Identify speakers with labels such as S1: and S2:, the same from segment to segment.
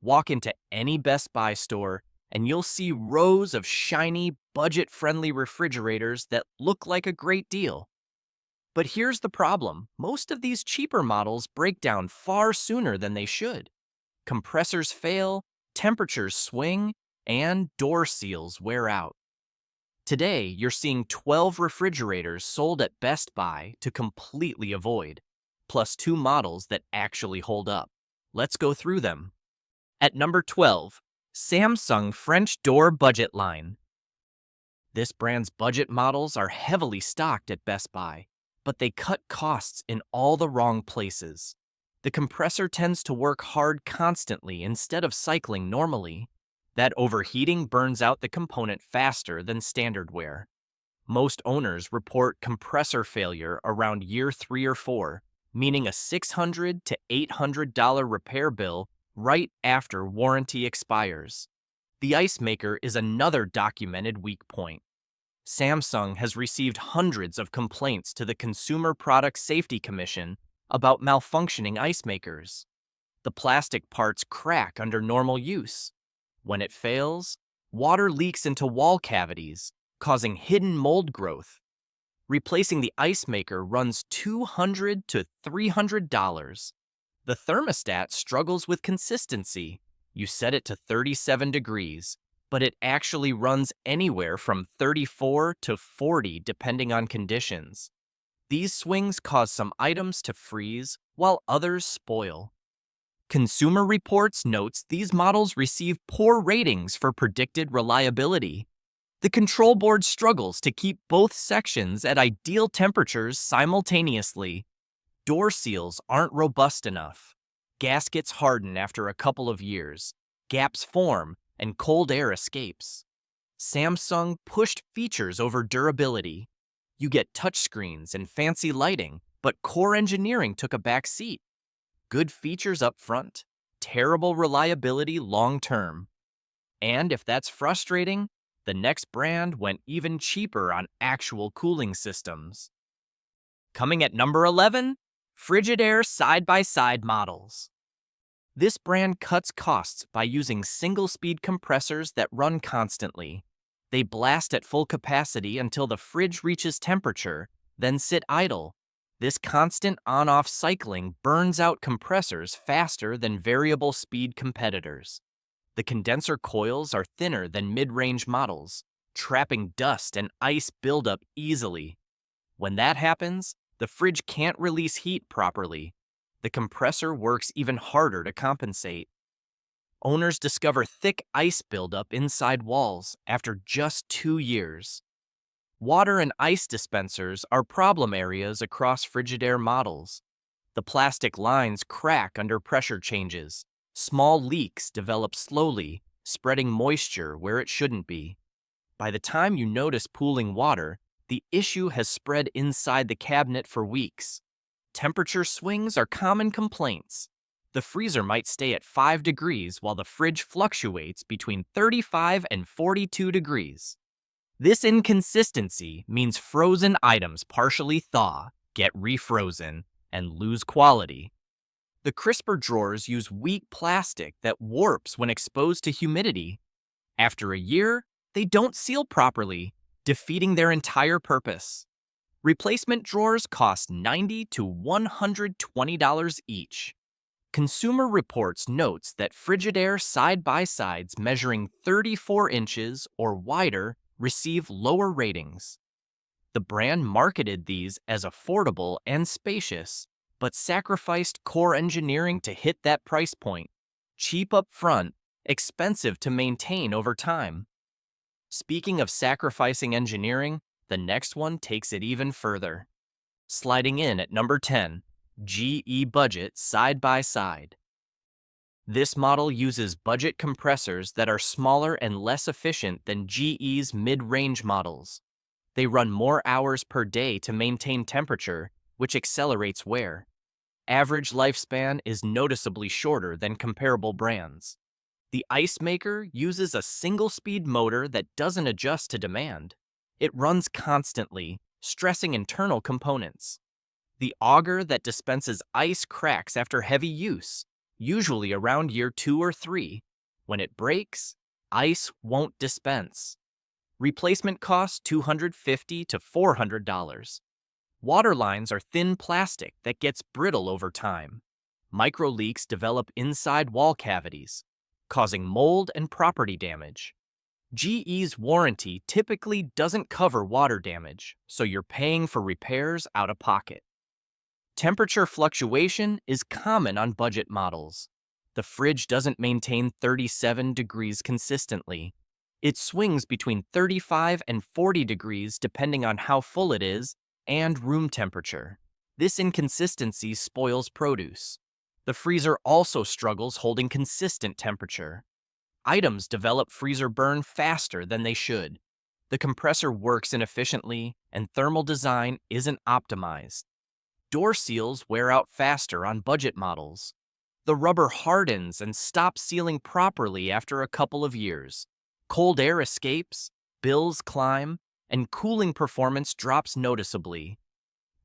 S1: Walk into any Best Buy store and you'll see rows of shiny, budget-friendly refrigerators that look like a great deal. But here's the problem. Most of these cheaper models break down far sooner than they should. Compressors fail, temperatures swing, and door seals wear out. Today, you're seeing 12 refrigerators sold at Best Buy to completely avoid, plus 2 models that actually hold up. Let's go through them. At number 12, Samsung French Door Budget Line. This brand's budget models are heavily stocked at Best Buy, but they cut costs in all the wrong places. The compressor tends to work hard constantly instead of cycling normally. That overheating burns out the component faster than standard wear. Most owners report compressor failure around year 3 or 4, meaning a $600 to $800 repair bill right after warranty expires. The ice maker is another documented weak point. Samsung has received hundreds of complaints to the Consumer Product Safety Commission about malfunctioning ice makers. The plastic parts crack under normal use. When it fails, water leaks into wall cavities, causing hidden mold growth. Replacing the ice maker runs $200 to $300. The thermostat struggles with consistency. You set it to 37 degrees, but it actually runs anywhere from 34 to 40 depending on conditions. These swings cause some items to freeze while others spoil. Consumer Reports notes these models receive poor ratings for predicted reliability. The control board struggles to keep both sections at ideal temperatures simultaneously. Door seals aren't robust enough. Gaskets harden after a couple of years. Gaps form, and cold air escapes. Samsung pushed features over durability. You get touchscreens and fancy lighting, but core engineering took a back seat. Good features up front, terrible reliability long term. And if that's frustrating, the next brand went even cheaper on actual cooling systems. Coming at number 11, Frigidaire side-by-side models. This brand cuts costs by using single-speed compressors that run constantly. They blast at full capacity until the fridge reaches temperature, then sit idle. This constant on-off cycling burns out compressors faster than variable speed competitors. The condenser coils are thinner than mid-range models, trapping dust and ice buildup easily. When that happens, the fridge can't release heat properly. The compressor works even harder to compensate. Owners discover thick ice buildup inside walls after just 2 years. Water and ice dispensers are problem areas across Frigidaire models. The plastic lines crack under pressure changes. Small leaks develop slowly, spreading moisture where it shouldn't be. By the time you notice pooling water, the issue has spread inside the cabinet for weeks. Temperature swings are common complaints. The freezer might stay at 5 degrees while the fridge fluctuates between 35 and 42 degrees. This inconsistency means frozen items partially thaw, get refrozen, and lose quality. The crisper drawers use weak plastic that warps when exposed to humidity. After a year, they don't seal properly, defeating their entire purpose. Replacement drawers cost $90 to $120 each. Consumer Reports notes that Frigidaire side-by-sides measuring 34 inches or wider receive lower ratings. The brand marketed these as affordable and spacious, but sacrificed core engineering to hit that price point. Cheap up front, expensive to maintain over time. Speaking of sacrificing engineering, the next one takes it even further. Sliding in at number 10, GE Budget side-by-side. This model uses budget compressors that are smaller and less efficient than GE's mid-range models. They run more hours per day to maintain temperature, which accelerates wear. Average lifespan is noticeably shorter than comparable brands. The ice maker uses a single-speed motor that doesn't adjust to demand. It runs constantly, stressing internal components. The auger that dispenses ice cracks after heavy use. usually around year 2 or 3. When it breaks, ice won't dispense. Replacement costs $250 to $400. Water lines are thin plastic that gets brittle over time. Micro leaks develop inside wall cavities, causing mold and property damage. GE's warranty typically doesn't cover water damage, so you're paying for repairs out of pocket. Temperature fluctuation is common on budget models. The fridge doesn't maintain 37 degrees consistently. It swings between 35 and 40 degrees depending on how full it is and room temperature. This inconsistency spoils produce. The freezer also struggles holding consistent temperature. Items develop freezer burn faster than they should. The compressor works inefficiently, and thermal design isn't optimized. Door seals wear out faster on budget models. The rubber hardens and stops sealing properly after a couple of years. Cold air escapes, bills climb, and cooling performance drops noticeably.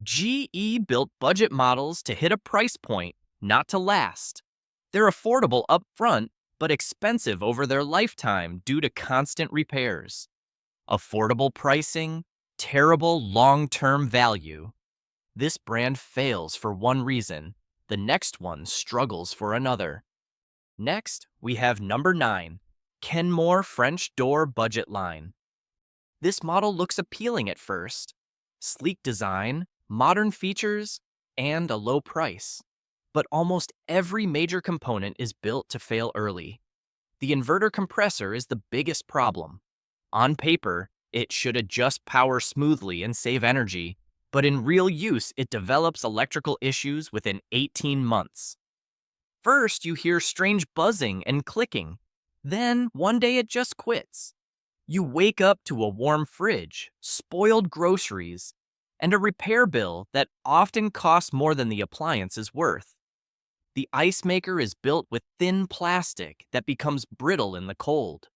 S1: GE built budget models to hit a price point, not to last. They're affordable up front, but expensive over their lifetime due to constant repairs. Affordable pricing, terrible long-term value. This brand fails for one reason. The next one struggles for another. Next, we have number 9, Kenmore French Door Budget Line. This model looks appealing at first. Sleek design, modern features, and a low price. But almost every major component is built to fail early. The inverter compressor is the biggest problem. On paper, it should adjust power smoothly and save energy, but in real use, it develops electrical issues within 18 months. First, you hear strange buzzing and clicking. Then, one day it just quits. You wake up to a warm fridge, spoiled groceries, and a repair bill that often costs more than the appliance is worth. The ice maker is built with thin plastic that becomes brittle in the cold.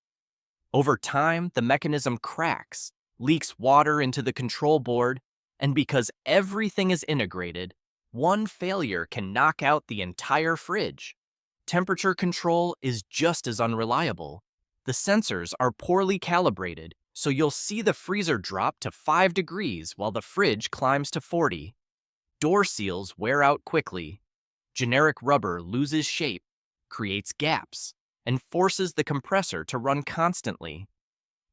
S1: Over time, the mechanism cracks, leaks water into the control board, and because everything is integrated, one failure can knock out the entire fridge. Temperature control is just as unreliable. The sensors are poorly calibrated, so you'll see the freezer drop to 5 degrees while the fridge climbs to 40. Door seals wear out quickly. Generic rubber loses shape, creates gaps, and forces the compressor to run constantly.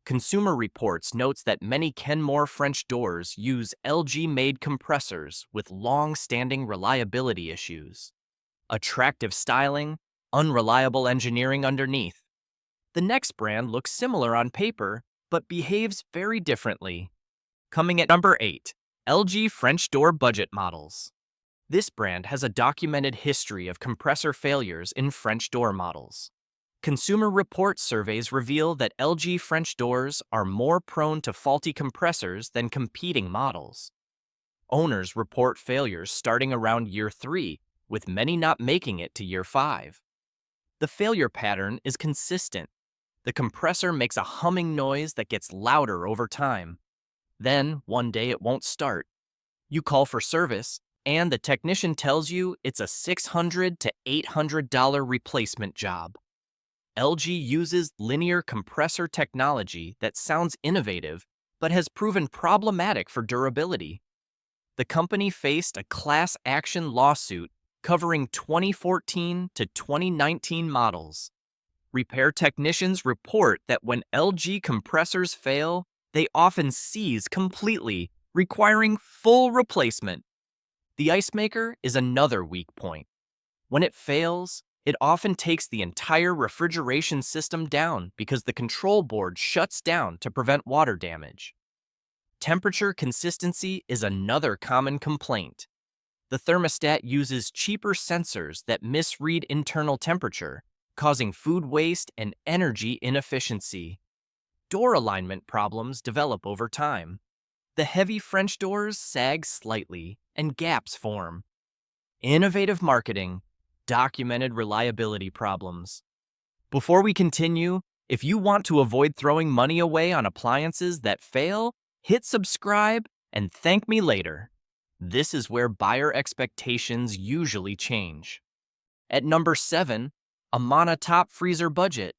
S1: Consumer Reports notes that many Kenmore French doors use LG-made compressors with long-standing reliability issues. Attractive styling, unreliable engineering underneath. The next brand looks similar on paper, but behaves very differently. Coming at number 8, LG French Door Budget Models. This brand has a documented history of compressor failures in French door models. Consumer Reports surveys reveal that LG French doors are more prone to faulty compressors than competing models. Owners report failures starting around year 3, with many not making it to year 5. The failure pattern is consistent. The compressor makes a humming noise that gets louder over time. Then, one day it won't start. You call for service, and the technician tells you it's a $600 to $800 replacement job. LG uses linear compressor technology that sounds innovative, but has proven problematic for durability. The company faced a class action lawsuit covering 2014 to 2019 models. Repair technicians report that when LG compressors fail, they often seize completely, requiring full replacement. The ice maker is another weak point. When it fails, it often takes the entire refrigeration system down because the control board shuts down to prevent water damage. Temperature consistency is another common complaint. The thermostat uses cheaper sensors that misread internal temperature, causing food waste and energy inefficiency. Door alignment problems develop over time. The heavy French doors sag slightly, and gaps form. Innovative marketing, documented reliability problems. Before we continue, if you want to avoid throwing money away on appliances that fail, hit subscribe and thank me later. This is where buyer expectations usually change. At number 7, Amana Top Freezer Budget.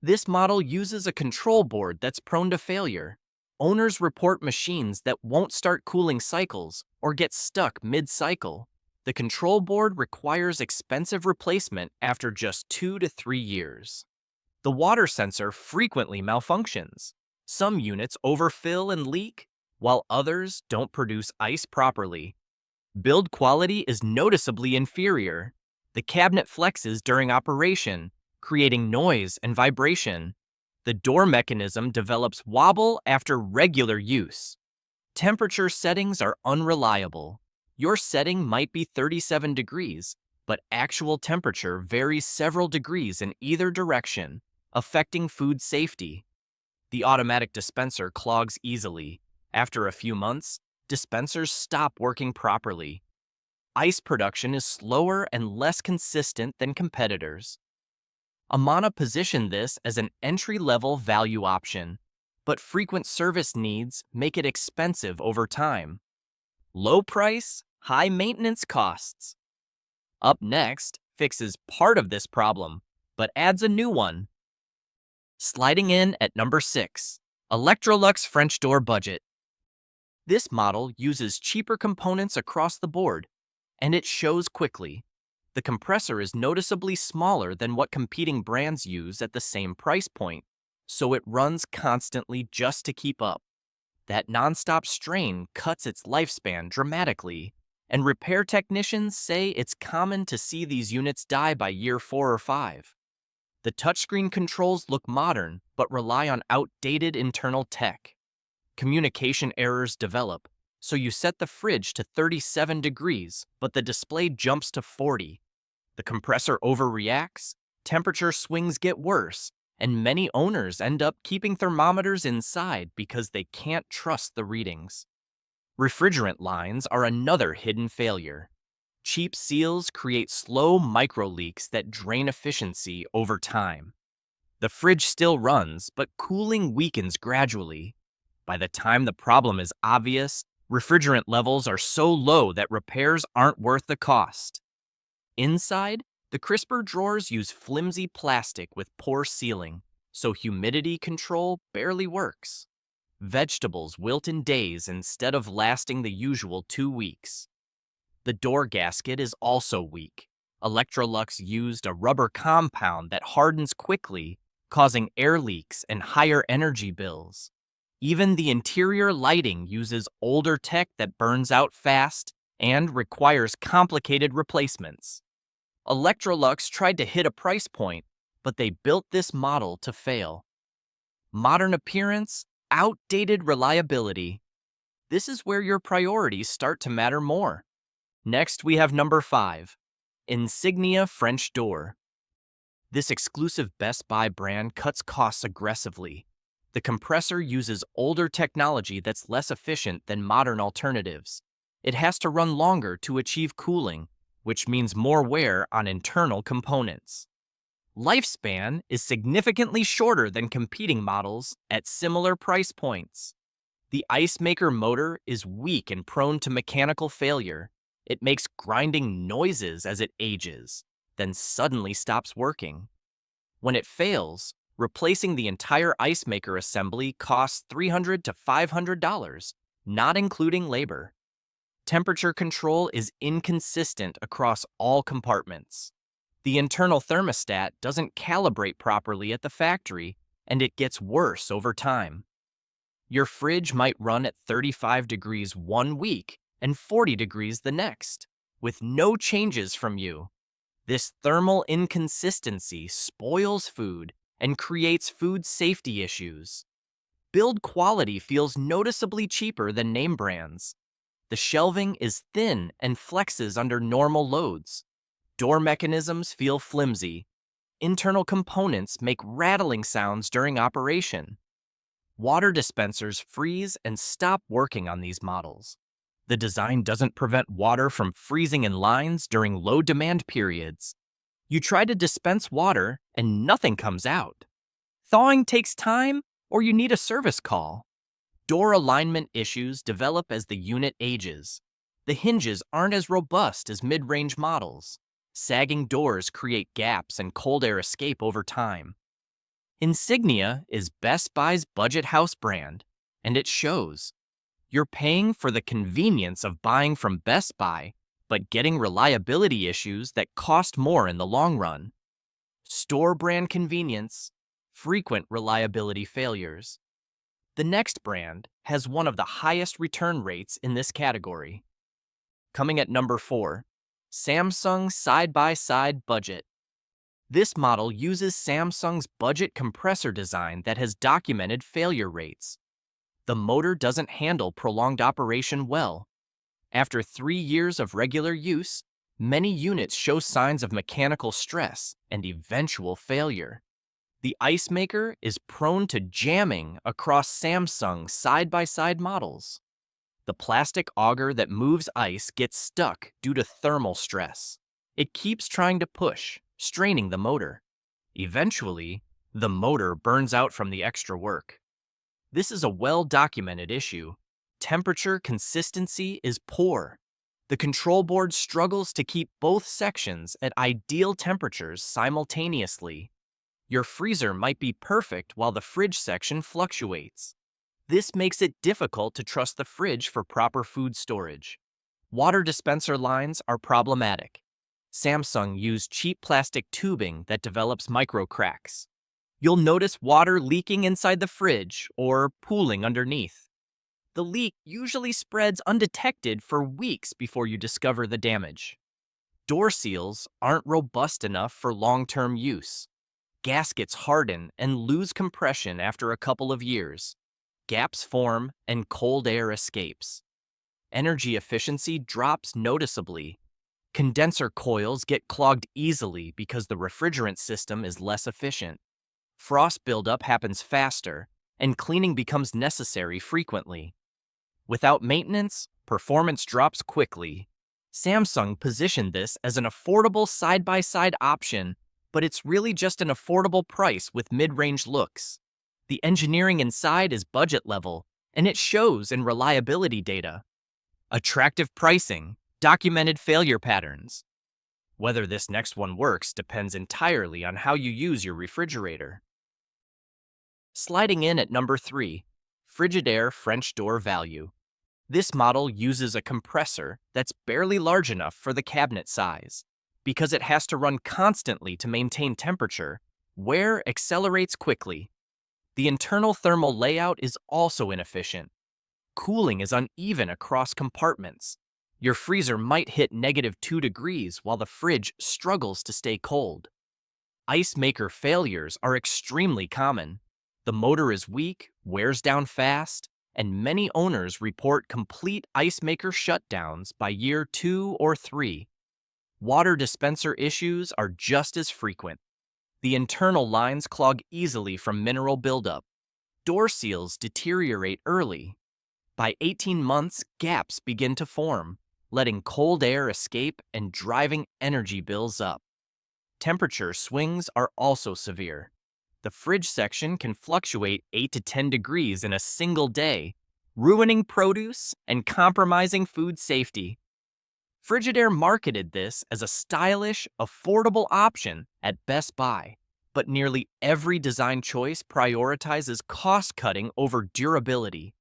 S1: This model uses a control board that's prone to failure. Owners report machines that won't start cooling cycles or get stuck mid-cycle. The control board requires expensive replacement after just 2 to 3 years. The water sensor frequently malfunctions. Some units overfill and leak, while others don't produce ice properly. Build quality is noticeably inferior. The cabinet flexes during operation, creating noise and vibration. The door mechanism develops wobble after regular use. Temperature settings are unreliable. Your setting might be 37 degrees, but actual temperature varies several degrees in either direction, affecting food safety. The automatic dispenser clogs easily. After a few months, dispensers stop working properly. Ice production is slower and less consistent than competitors. Amana positioned this as an entry-level value option, but frequent service needs make it expensive over time. Low price, high maintenance costs. Up next, fixes part of this problem, but adds a new one. Sliding in at number 6, Electrolux French Door Budget. This model uses cheaper components across the board, and it shows quickly. The compressor is noticeably smaller than what competing brands use at the same price point, so it runs constantly just to keep up. That nonstop strain cuts its lifespan dramatically, and repair technicians say it's common to see these units die by year 4 or 5. The touchscreen controls look modern, but rely on outdated internal tech. Communication errors develop, so you set the fridge to 37 degrees, but the display jumps to 40. The compressor overreacts, temperature swings get worse, and many owners end up keeping thermometers inside because they can't trust the readings. Refrigerant lines are another hidden failure. Cheap seals create slow micro-leaks that drain efficiency over time. The fridge still runs, but cooling weakens gradually. By the time the problem is obvious, refrigerant levels are so low that repairs aren't worth the cost. Inside, the crisper drawers use flimsy plastic with poor sealing, so humidity control barely works. Vegetables wilt in days instead of lasting the usual 2 weeks. The door gasket is also weak. Electrolux used a rubber compound that hardens quickly, causing air leaks and higher energy bills. Even the interior lighting uses older tech that burns out fast and requires complicated replacements. Electrolux tried to hit a price point, but they built this model to fail. Modern appearance, outdated reliability. This is where your priorities start to matter more. Next, we have number 5, Insignia French Door. This exclusive BestBuy brand cuts costs aggressively. The compressor uses older technology that's less efficient than modern alternatives. It has to run longer to achieve cooling, which means more wear on internal components. Lifespan is significantly shorter than competing models at similar price points. The ice maker motor is weak and prone to mechanical failure. It makes grinding noises as it ages, then suddenly stops working. When it fails, replacing the entire ice maker assembly costs $300 to $500, not including labor. Temperature control is inconsistent across all compartments. The internal thermostat doesn't calibrate properly at the factory, and it gets worse over time. Your fridge might run at 35 degrees 1 week and 40 degrees the next, with no changes from you. This thermal inconsistency spoils food and creates food safety issues. Build quality feels noticeably cheaper than name brands. The shelving is thin and flexes under normal loads. Door mechanisms feel flimsy. Internal components make rattling sounds during operation. Water dispensers freeze and stop working on these models. The design doesn't prevent water from freezing in lines during low-demand periods. You try to dispense water and nothing comes out. Thawing takes time, or you need a service call. Door alignment issues develop as the unit ages. The hinges aren't as robust as mid-range models. Sagging doors create gaps and cold air escape over time. Insignia is Best Buy's budget house brand, and it shows. You're paying for the convenience of buying from Best Buy, but getting reliability issues that cost more in the long run. Store brand convenience, frequent reliability failures. The next brand has one of the highest return rates in this category. Coming at number 4, Samsung Side-by-Side Budget. This model uses Samsung's budget compressor design that has documented failure rates. The motor doesn't handle prolonged operation well. After 3 years of regular use, many units show signs of mechanical stress and eventual failure. The ice maker is prone to jamming across Samsung side-by-side models. The plastic auger that moves ice gets stuck due to thermal stress. It keeps trying to push, straining the motor. Eventually, the motor burns out from the extra work. This is a well-documented issue. Temperature consistency is poor. The control board struggles to keep both sections at ideal temperatures simultaneously. Your freezer might be perfect while the fridge section fluctuates. This makes it difficult to trust the fridge for proper food storage. Water dispenser lines are problematic. Samsung used cheap plastic tubing that develops micro cracks. You'll notice water leaking inside the fridge or pooling underneath. The leak usually spreads undetected for weeks before you discover the damage. Door seals aren't robust enough for long-term use. Gaskets harden and lose compression after a couple of years. Gaps form and cold air escapes. Energy efficiency drops noticeably. Condenser coils get clogged easily because the refrigerant system is less efficient. Frost buildup happens faster, and cleaning becomes necessary frequently. Without maintenance, performance drops quickly. Samsung positioned this as an affordable side-by-side option, but it's really just an affordable price with mid-range looks. The engineering inside is budget level, and it shows in reliability data. Attractive pricing, documented failure patterns. Whether this next one works depends entirely on how you use your refrigerator. Sliding in at number 3, Frigidaire French door value. This model uses a compressor that's barely large enough for the cabinet size. Because it has to run constantly to maintain temperature, wear accelerates quickly. The internal thermal layout is also inefficient. Cooling is uneven across compartments. Your freezer might hit -2 degrees while the fridge struggles to stay cold. Ice maker failures are extremely common. The motor is weak, wears down fast, and many owners report complete ice maker shutdowns by year 2 or 3. Water dispenser issues are just as frequent. The internal lines clog easily from mineral buildup. Door seals deteriorate early. By 18 months, gaps begin to form, letting cold air escape and driving energy bills up. Temperature swings are also severe. The fridge section can fluctuate 8 to 10 degrees in a single day, ruining produce and compromising food safety. Frigidaire marketed this as a stylish, affordable option at Best Buy, but nearly every design choice prioritizes cost-cutting over durability.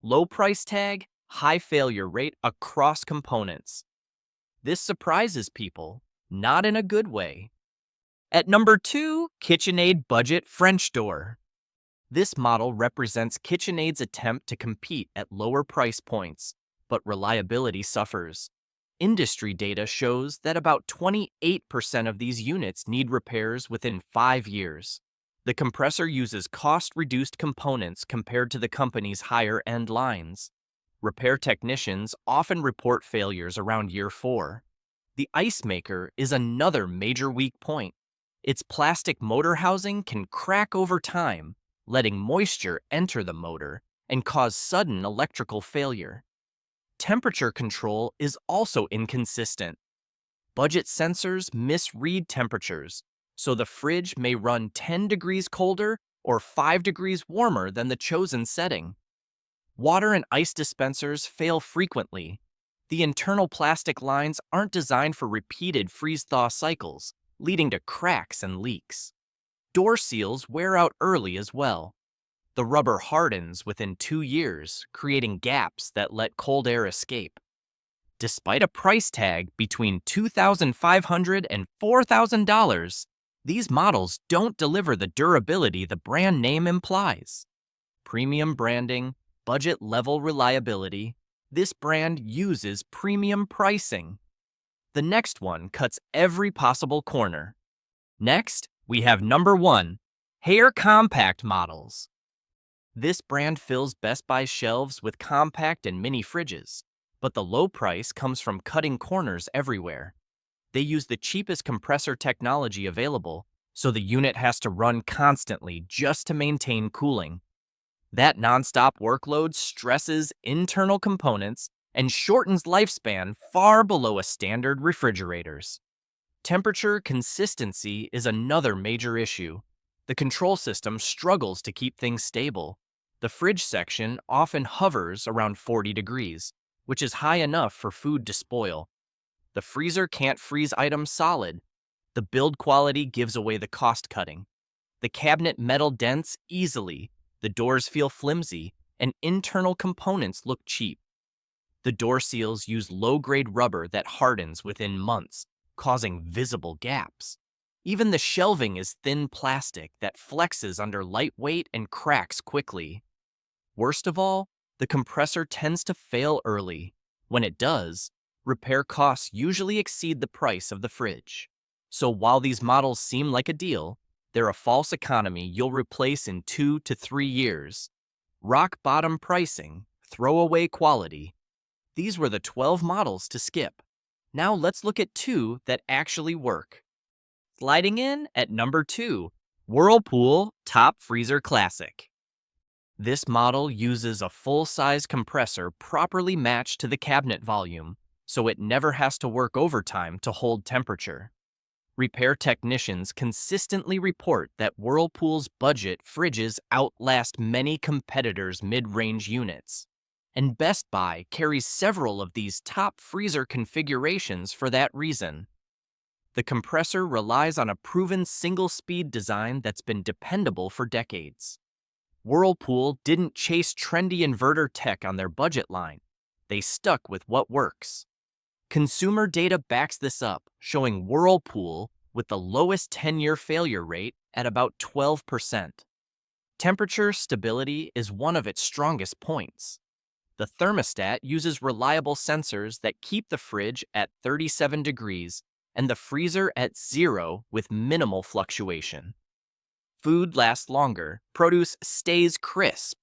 S1: Low price tag, high failure rate across components. This surprises people, not in a good way. At number 2, KitchenAid Budget French Door. This model represents KitchenAid's attempt to compete at lower price points, but reliability suffers. Industry data shows that about 28% of these units need repairs within 5 years. The compressor uses cost-reduced components compared to the company's higher-end lines. Repair technicians often report failures around year 4. The ice maker is another major weak point. Its plastic motor housing can crack over time, letting moisture enter the motor and cause sudden electrical failure. Temperature control is also inconsistent. Budget sensors misread temperatures, so the fridge may run 10 degrees colder or 5 degrees warmer than the chosen setting. Water and ice dispensers fail frequently. The internal plastic lines aren't designed for repeated freeze-thaw cycles, leading to cracks and leaks. Door seals wear out early as well. The rubber hardens within 2 years, creating gaps that let cold air escape. Despite a price tag between $2,500 and $4,000, these models don't deliver the durability the brand name implies. Premium branding, budget-level reliability, this brand uses premium pricing. The next one cuts every possible corner. Next, we have number 1, hair compact models. This brand fills Best Buy shelves with compact and mini fridges, but the low price comes from cutting corners everywhere. They use the cheapest compressor technology available, so the unit has to run constantly just to maintain cooling. That nonstop workload stresses internal components and shortens lifespan far below a standard refrigerator's. Temperature consistency is another major issue. The control system struggles to keep things stable. The fridge section often hovers around 40 degrees, which is high enough for food to spoil. The freezer can't freeze items solid. The build quality gives away the cost cutting. The cabinet metal dents easily, the doors feel flimsy, and internal components look cheap. The door seals use low-grade rubber that hardens within months, causing visible gaps. Even the shelving is thin plastic that flexes under light weight and cracks quickly. Worst of all, the compressor tends to fail early. When it does, repair costs usually exceed the price of the fridge. So while these models seem like a deal, they're a false economy you'll replace in 2 to 3 years. Rock bottom pricing, throwaway quality. These were the 12 models to skip. Now let's look at 2 that actually work. Sliding in at number 2, Whirlpool Top Freezer Classic. This model uses a full-size compressor properly matched to the cabinet volume, so it never has to work overtime to hold temperature. Repair technicians consistently report that Whirlpool's budget fridges outlast many competitors' mid-range units. And Best Buy carries several of these top freezer configurations for that reason. The compressor relies on a proven single-speed design that's been dependable for decades. Whirlpool didn't chase trendy inverter tech on their budget line. They stuck with what works. Consumer data backs this up, showing Whirlpool with the lowest 10-year failure rate at about 12%. Temperature stability is one of its strongest points. The thermostat uses reliable sensors that keep the fridge at 37 degrees and the freezer at 0 with minimal fluctuation. Food lasts longer, produce stays crisp,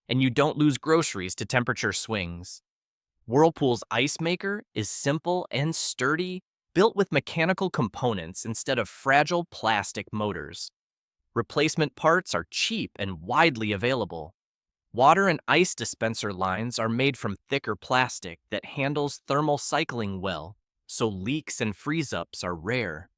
S1: and you don't lose groceries to temperature swings. Whirlpool's ice maker is simple and sturdy, built with mechanical components instead of fragile plastic motors. Replacement parts are cheap and widely available. Water and ice dispenser lines are made from thicker plastic that handles thermal cycling well, so leaks and freeze-ups are rare.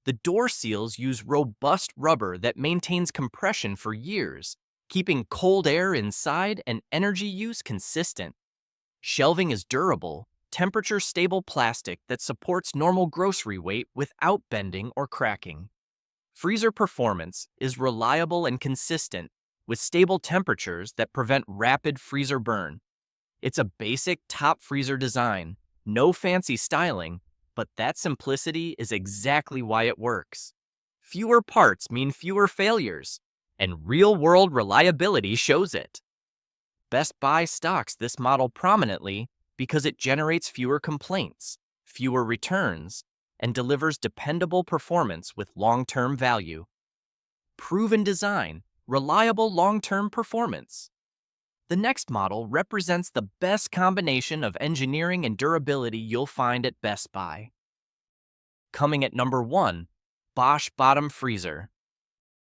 S1: The door seals use robust rubber that maintains compression for years, keeping cold air inside and energy use consistent. Shelving is durable, temperature-stable plastic that supports normal grocery weight without bending or cracking. Freezer performance is reliable and consistent, with stable temperatures that prevent rapid freezer burn. It's a basic top freezer design, no fancy styling, but that simplicity is exactly why it works. Fewer parts mean fewer failures, and real-world reliability shows it. Best Buy stocks this model prominently because it generates fewer complaints, fewer returns, and delivers dependable performance with long-term value. Proven design, reliable long-term performance. The next model represents the best combination of engineering and durability you'll find at Best Buy. Coming at number 1, Bosch Bottom Freezer.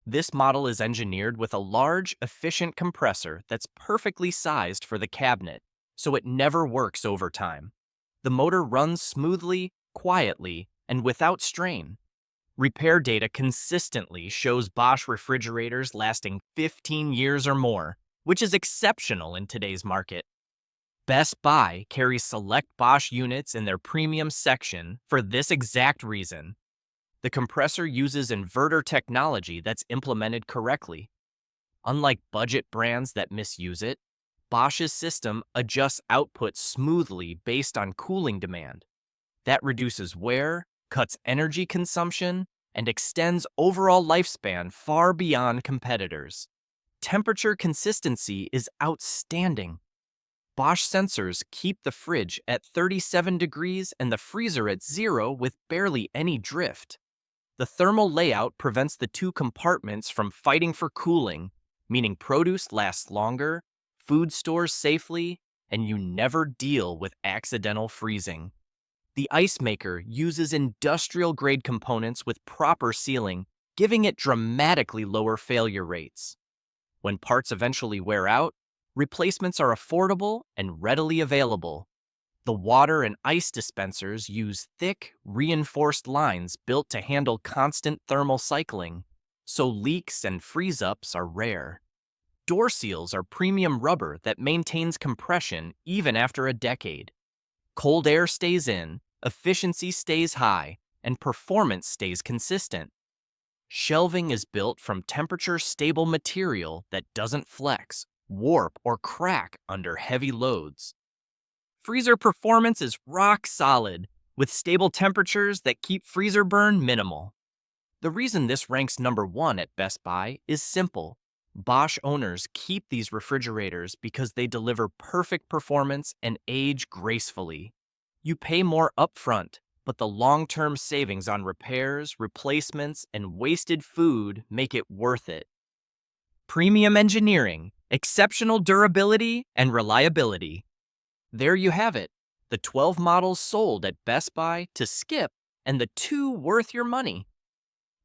S1: This model is engineered with a large, efficient compressor that's perfectly sized for the cabinet, so it never works overtime. The motor runs smoothly, quietly, and without strain. Repair data consistently shows Bosch refrigerators lasting 15 years or more, which is exceptional in today's market. Best Buy carries select Bosch units in their premium section for this exact reason. The compressor uses inverter technology that's implemented correctly. Unlike budget brands that misuse it, Bosch's system adjusts output smoothly based on cooling demand. That reduces wear, cuts energy consumption, and extends overall lifespan far beyond competitors. Temperature consistency is outstanding. Bosch sensors keep the fridge at 37 degrees and the freezer at 0 with barely any drift. The thermal layout prevents the two compartments from fighting for cooling, meaning produce lasts longer, food stores safely, and you never deal with accidental freezing. The ice maker uses industrial-grade components with proper sealing, giving it dramatically lower failure rates. When parts eventually wear out, replacements are affordable and readily available. The water and ice dispensers use thick, reinforced lines built to handle constant thermal cycling, so leaks and freeze-ups are rare. Door seals are premium rubber that maintains compression even after a decade. Cold air stays in, efficiency stays high, and performance stays consistent. Shelving is built from temperature-stable material that doesn't flex, warp, or crack under heavy loads. Freezer performance is rock solid, with stable temperatures that keep freezer burn minimal. The reason this ranks number 1 at Best Buy is simple. Bosch owners keep these refrigerators because they deliver perfect performance and age gracefully. You pay more upfront, but the long-term savings on repairs, replacements, and wasted food make it worth it. Premium engineering, exceptional durability, and reliability. There you have it, the 12 models sold at Best Buy to skip and the 2 worth your money.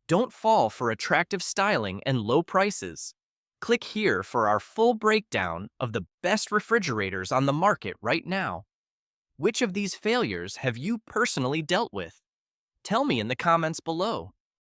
S1: Don't fall for attractive styling and low prices. Click here for our full breakdown of the best refrigerators on the market right now. Which of these failures have you personally dealt with? Tell me in the comments below.